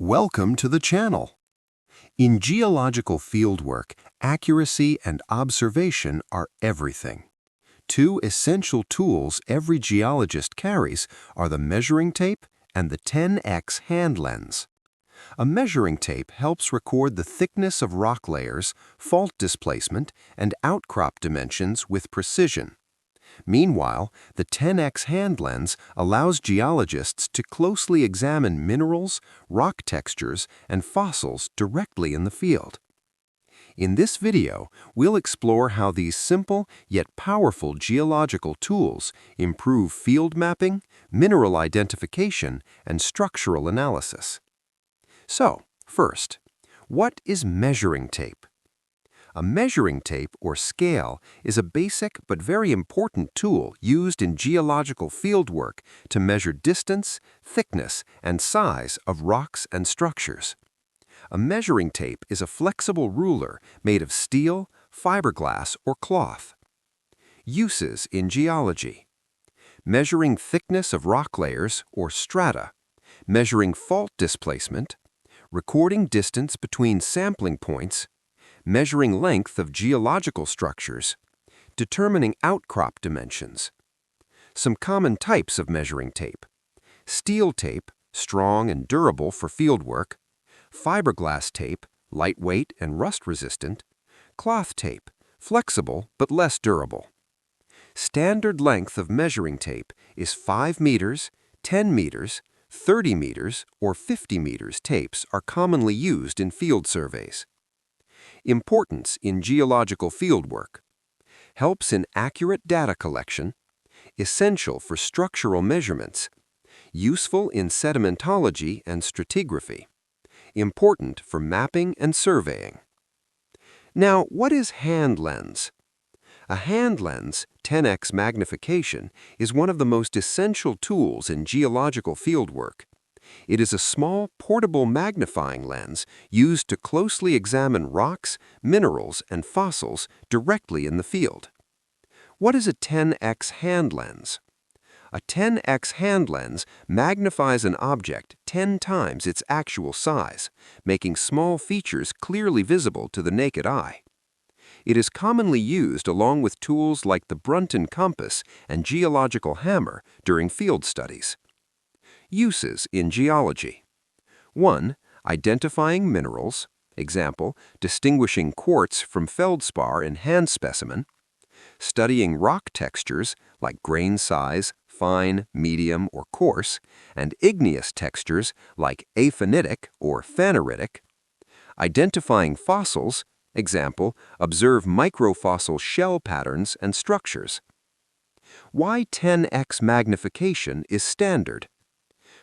Welcome to the channel. In geological fieldwork, accuracy and observation are everything. Two essential tools every geologist carries are the measuring tape and the 10x hand lens. A measuring tape helps record the thickness of rock layers, fault displacement, and outcrop dimensions with precision. Meanwhile, the 10x hand lens allows geologists to closely examine minerals, rock textures, and fossils directly in the field. In this video, we'll explore how these simple yet powerful geological tools improve field mapping, mineral identification, and structural analysis. So, first, what is measuring tape? A measuring tape, or scale, is a basic but very important tool used in geological fieldwork to measure distance, thickness, and size of rocks and structures. A measuring tape is a flexible ruler made of steel, fiberglass, or cloth. Uses in geology: measuring thickness of rock layers, or strata, measuring fault displacement, recording distance between sampling points, measuring length of geological structures, determining outcrop dimensions. Some common types of measuring tape: steel tape, strong and durable for fieldwork; fiberglass tape, lightweight and rust-resistant; cloth tape, flexible but less durable. Standard length of measuring tape is 5 meters, 10 meters, 30 meters, or 50 meters tapes are commonly used in field surveys. Importance in geological fieldwork: helps in accurate data collection, essential for structural measurements, useful in sedimentology and stratigraphy, important for mapping and surveying. Now, what is hand lens? A hand lens, 10x magnification, is one of the most essential tools in geological fieldwork. It is a small, portable magnifying lens used to closely examine rocks, minerals, and fossils directly in the field. What is a 10x hand lens? A 10x hand lens magnifies an object 10 times its actual size, making small features clearly visible to the naked eye. It is commonly used along with tools like the Brunton compass and geological hammer during field studies. Uses in geology: 1. Identifying minerals. Example, distinguishing quartz from feldspar in hand specimen. Studying rock textures like grain size, fine, medium, or coarse, and igneous textures like aphanitic or phaneritic. Identifying fossils. Example, observe microfossil shell patterns and structures. Why 10x magnification is standard: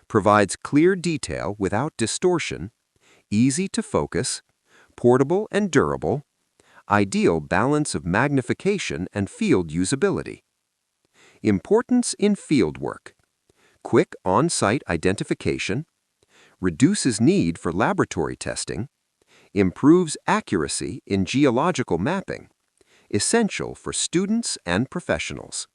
provides clear detail without distortion, easy to focus, portable and durable, ideal balance of magnification and field usability. Importance in fieldwork: quick on-site identification, reduces need for laboratory testing, improves accuracy in geological mapping, essential for students and professionals.